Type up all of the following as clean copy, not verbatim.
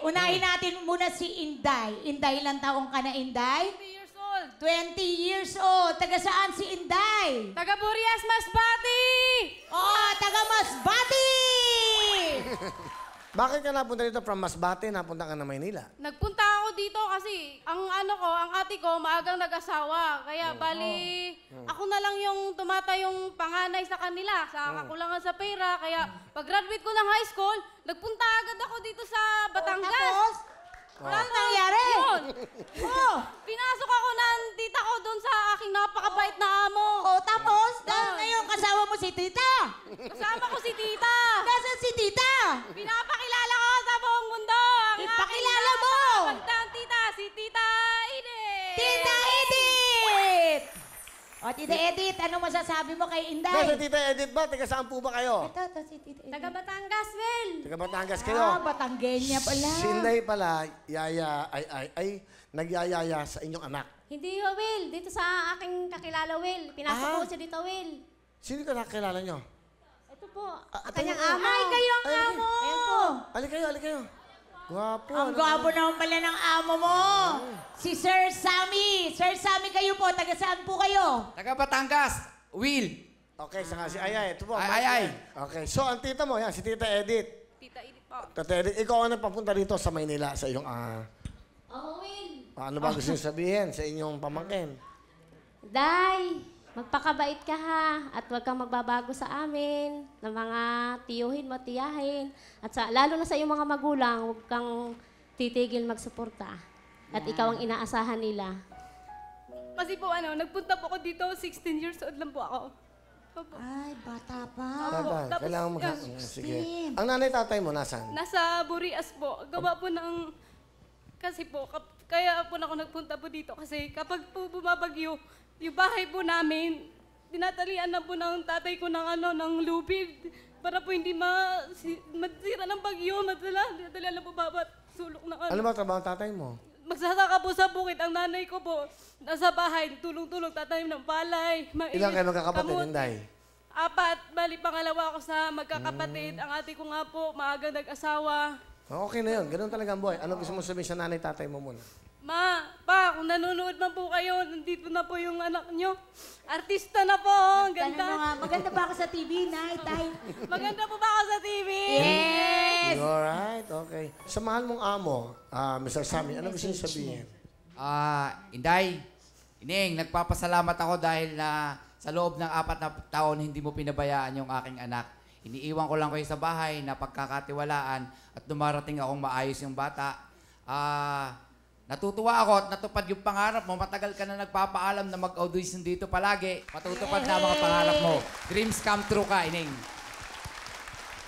Unahin natin muna si Inday. Inday, ilang taong ka na, Inday? 20 years old. 20 years old. Taga saan si Inday? Taga Burias, Masbate! Oo, taga Masbate! Bakit ka napunta dito from Masbate, napunta ka na Maynila? Nagpunta ako dito kasi ang ate ko maagang nag-asawa. Kaya bali, ako na lang yung tumatayong panganay sa kanila sa kakulangan sa pera. Kaya pag-graduate ko ng high school, nagpunta agad ako dito sa Batangas. Tapos? Ano nangyari? Yun. Oh, Pinasok ako ng tita ko doon sa aking napakabait na amo. oh, tapos? Ngayon kasama mo si tita. Kasama ko si tita. Nasaan si tita? Pinapakilala ko sa buong mundo. Ang Ipakilala aking mo. napakabagtang tita, si Tita Edith. Tita Edith! O, Tita Edith, ano masasabi mo kay Nasa Inday? Tita Edith ba? Taga saan po ba kayo? Ito, si Tita Edith. Taga Batangas, Will. Taga Batangas kayo? Ah, Batanggenya pala. Si Inday pala, nagyayaya sa inyong anak. Hindi ho, Will. Dito sa aking kakilala, Will. Pinasok ko siya dito, Will. Sino ka nakilala nyo? Ito po, ito kanyang po. amo. Ay, kayo ang Ay, amo! Alik kayo. Gwapo. Ang gwapo naman pala ng amo mo. Si Sir Sammy. Sir Sammy, kayo po. Taga saan po kayo? Taga Batangas, Will. Okay, saka si Ayay. Ito po. Ay. Okay, so ang tita mo, yan, si Tita Edith. Tita Edith po. Tita Edith, ikaw ang nagpapunta dito sa Maynila sa iyong, Oo, Will. ano ba gusto niyo sabihin sa inyong pamangkin? Day, magpakabait ka ha. At huwag kang magbabago sa amin. Ng mga tiyuhin mo, tiyahin. At lalo na sa iyong mga magulang, huwag kang titigil magsuporta. At ikaw ang inaasahan nila. Kasi po nagpunta po ako dito, 16 years old lang po ako. Opo. Ay, bata pa. Tatay, Tapos, kailangan mo... yan. Sige. Ang nanay-tatay mo, nasaan? Nasa Burias po. Gawa po ng... Kasi po, kaya po ako nagpunta po dito. Kasi kapag po bumabagyo, yung bahay po namin, tinatalian na po ng tatay ko ng lubid. Para po hindi masira ng bagyo. Tinatalian na po babat sulok ng Ano ba trabaho ng tatay mo? Magsasaka po sa bukid. Ang nanay ko po, nasa bahay, tulong-tulong, tatanim ng palay. Ilan kayo magkakapatid, Inday? 4. Bali, pangalawa ako sa magkakapatid. Ang ate ko nga po, maagang nag-asawa. Okay na yun. Ganun talaga ang buhay. Ano gusto mo sabihin sa nanay-tatay mo muna? Ma, pa, kung nanonood man po kayo, nandito na po yung anak nyo. Artista na po, ang ganda. Maganda ba ako sa TV, Nay, Tay? Maganda po ba ako sa TV? Yes! Alright, okay. Sa mahal mong amo, Mr. Sammy, ano gusto niyo sabihin? Inday, Ining, nagpapasalamat ako dahil na sa loob ng 4 na taon hindi mo pinabayaan yung aking anak. Iniiwan ko lang kayo sa bahay na pagkakatiwalaan at dumarating akong maayos yung bata. Natutuwa ako at natupad yung pangarap mo. Matagal ka na nagpapaalam na mag-audition dito palagi. Matutupad na ang mga pangarap mo. Dreams come true ka, Ining.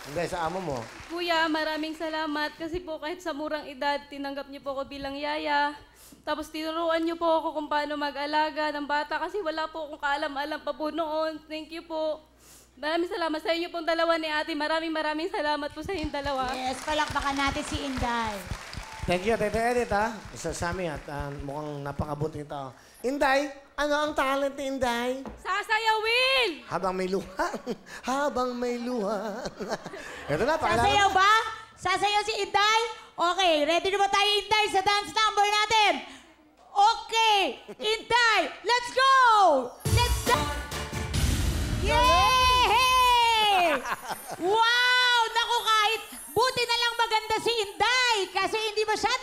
Hindi, sa amo mo. Kuya, maraming salamat kasi po kahit sa murang edad, tinanggap niyo po ako bilang yaya. Tapos tinuruan niyo po ako kung paano mag-alaga ng bata kasi wala po akong kaalam-alam pa po noon. Thank you po. Maraming salamat sa inyo pong dalawa ni ate. Maraming salamat po sa inyong dalawa. Yes, palakpakan natin si Inday. Thank you, Tita Edith, ha? Mr. Sammy, at mukhang napakabuting tao. Inday, ano ang talent ni Inday? Sasayaw, Will! Habang may luha. Habang may luha. Ito na, pakilala. Sasayaw ba? Sasayaw si Inday? Okay, ready na ba tayo, Inday, sa dance number natin? Okay, Inday, let's go! Let's go! Yay! Wow! Naku, kahit buti na lang maganda si Inday kasi hindi masyado